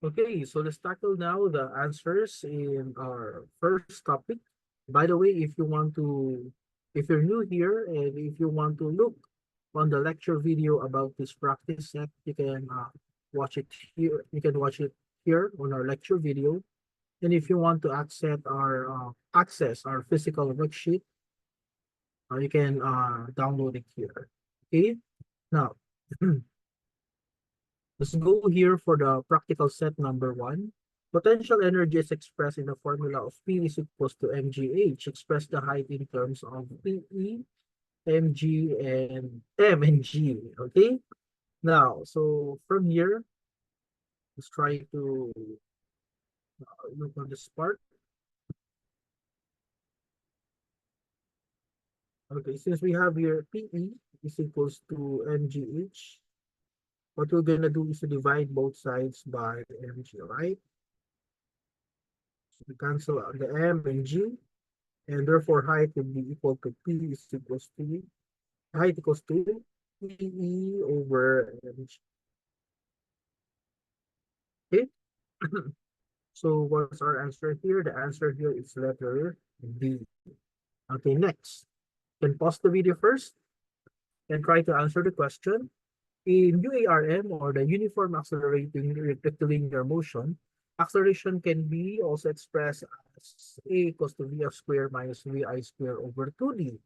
Okay, so let's tackle now the answers in our first topic. By the way, if you're new here and if you want to look on the lecture video about this practice set, you can watch it here. You can watch it here on our lecture video. And if you want to access our physical worksheet, you can download it here. Okay, now let's go here for the practical set number one. Potential energy is expressed in the formula of P is equals to mgh. Express the height in terms of PE, mg, and m and g. Okay. Now, so from here, let's try to look on this part. Okay, since we have here PE is equals to mgh, what we're gonna do is to divide both sides by mg, right? So we cancel out the m and g, and therefore height will be equal to P is equals to height equals to PE over mg. Okay. So what's our answer here? The answer here is letter D. Okay, next. You can pause the video first and try to answer the question. In UARM, or the Uniform Accelerating Rectilinear Motion, acceleration can be also expressed as A equals to VF squared minus VI squared over 2D.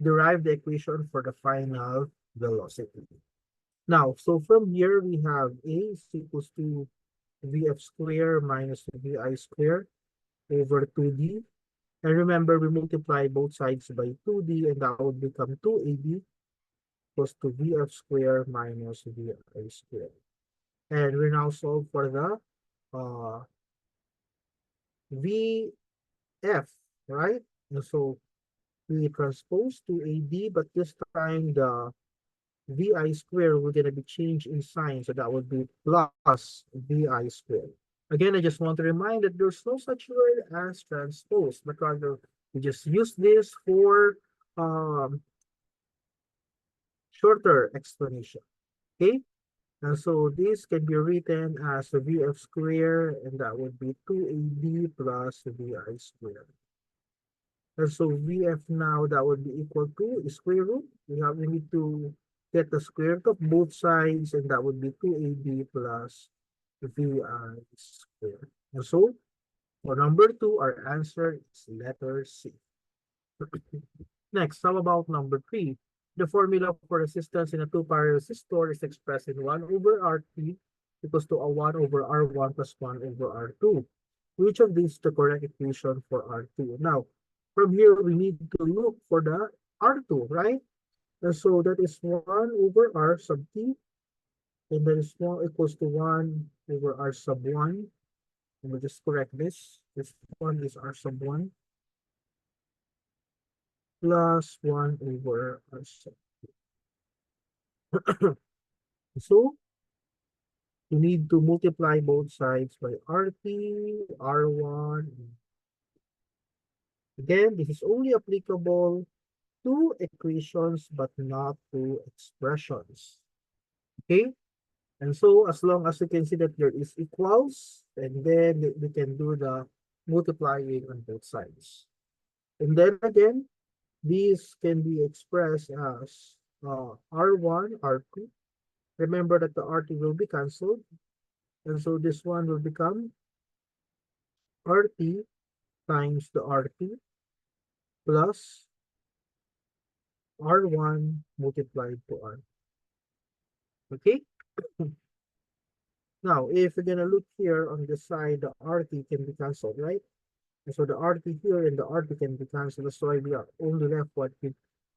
Derive the equation for the final velocity. Now, so from here, we have A is equals to VF squared minus VI squared over 2D. And remember, we multiply both sides by 2D, and that would become 2AB equals to VF squared minus VI squared. And we now solve for the VF, right? And so we transpose to AB, but this time the VI squared will gonna be changed in sign, so that would be plus VI squared. Again, I just want to remind that there's no such word as transpose, but rather we just use this for um, shorter explanation. Okay, and so this can be written as a VF squared, and that would be 2AB plus VI squared. And so VF now, that would be equal to square root. We need to get the square root of both sides, and that would be 2AB plus VI squared. And so for number two, our answer is letter C. Next, how about number three? The formula for resistance in a two-part resistor is expressed in 1 over RT equals to a 1 over R1 plus 1 over R2. Which of these is the correct equation for R2? Now, from here, we need to look for the R2, right? And so that is 1 over R sub T, and that is 1 equals to 1 over R sub 1. Let me just correct this. This one is R sub 1 plus 1 over R sub. So you need to multiply both sides by RT, R1. Again, this is only applicable to equations but not to expressions. Okay? And so as long as you can see that there is equals, and then we can do the multiplying on both sides. And then again, these can be expressed as R1, R2. Remember that the RT will be cancelled. And so this one will become RT times the RT plus R1 multiplied to R. Okay? Now, if we're going to look here on the side, the RT can be cancelled, right? And so the RT here and the RT can be cancelled. So we are only left with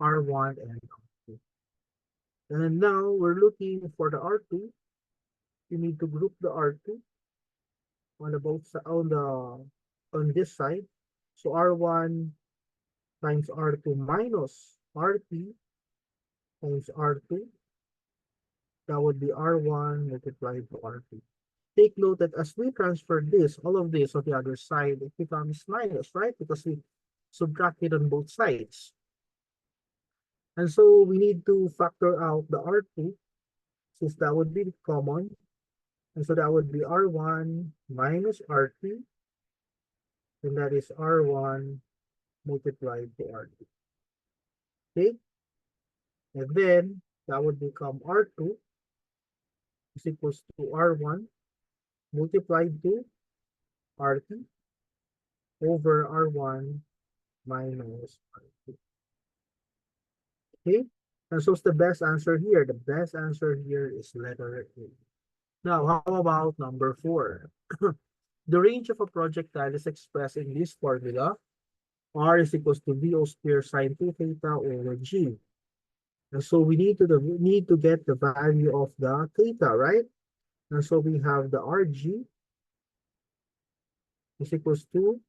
R1 and R2. And now we're looking for the R2. You need to group the R2 on the both on this side. So R1 times R2 minus RT times R2. That would be R1 multiplied to R2. Take note that as we transfer this, all of this on the other side, it becomes minus, right? Because we subtracted on both sides. And so we need to factor out the R2, since that would be common. And so that would be R1 minus R2, and that is R1 multiplied to R2. Okay? And then that would become R2 is equals to R1 multiplied to R2 over R1 minus R2. Okay? And so it's the best answer here. The best answer here is letter A. Now, how about number 4? The range of a projectile is expressed in this formula. R is equals to VO square sine 2 theta over G. And so we need to get the value of the theta, right? And so we have the RG is equals to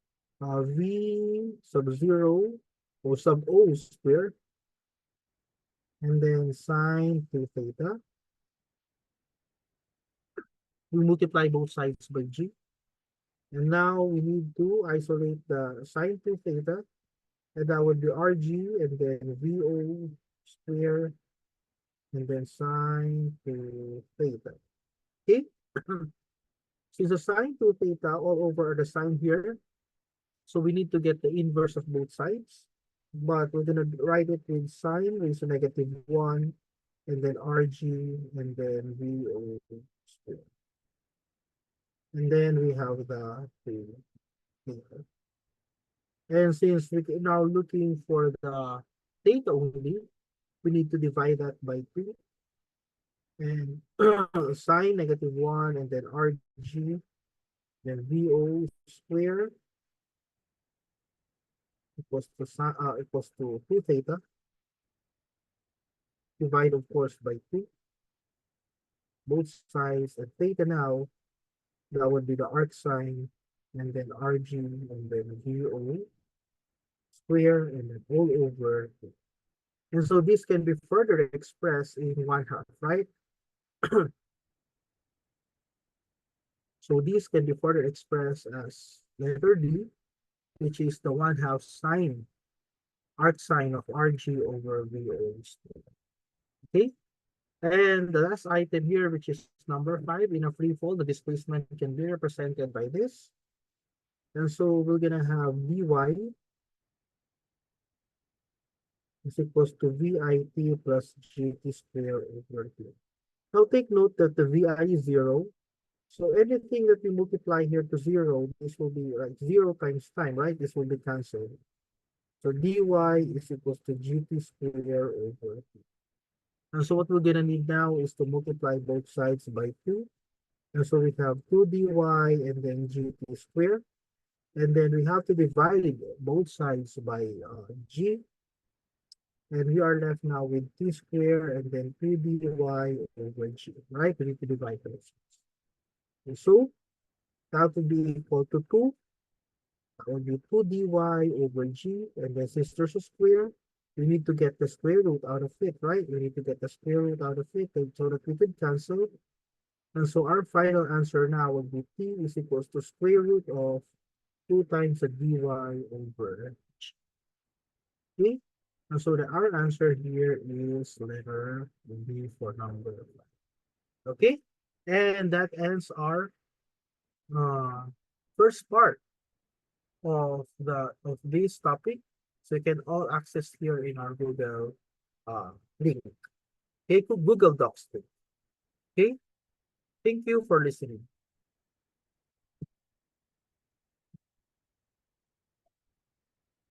V sub 0 or sub O square, and then sine 2 theta. We multiply both sides by G. And now we need to isolate the sine 2 theta, and that would be RG, and then VO square, and then sine 2 theta. Okay? Since the sine 2 theta all over the sign here, so we need to get the inverse of both sides. But we're going to write it with sine raised to negative 1, and then RG, and then VO square. And then we have the 2 theta. And since we're now looking for the theta only, we need to divide that by 2. And sine negative 1, and then RG, then VO square equals to 2 theta. Divide, of course, by 2. Both sides, and theta now, that would be the arc sine, and then RG, and then VO square, and then all over 2. And so this can be further expressed in 1/2, right? So this can be further expressed as letter D, which is the 1/2 sine, arc sine of RG over VO square. Okay? And the last item here, which is number 5, in a free fall, the displacement can be represented by this. And so we're going to have Vy is equals to VIT plus GT square over 2. Now take note that the VI is 0. So anything that we multiply here to 0, this will be like 0 times time, right? This will be cancelled. So dy is equals to GT square over 2. And so what we're going to need now is to multiply both sides by 2. And so we have 2 dy and then GT square. And then we have to divide both sides by G. And we are left now with T square and then 2 dy over G, right? We need to divide those. And so that would be equal to 2. That would be 2 dy over G. And then since there's a square, we need to get the square root out of it, right? We need to get the square root out of it so that we could cancel. And so our final answer now would be T is equals to square root of 2 times the dy over G. Okay? And so our answer here is letter B for number 5. Okay? And that ends our first part of this topic. So you can all access here in our Google link. Okay, Google Docs. Okay? Thank you for listening.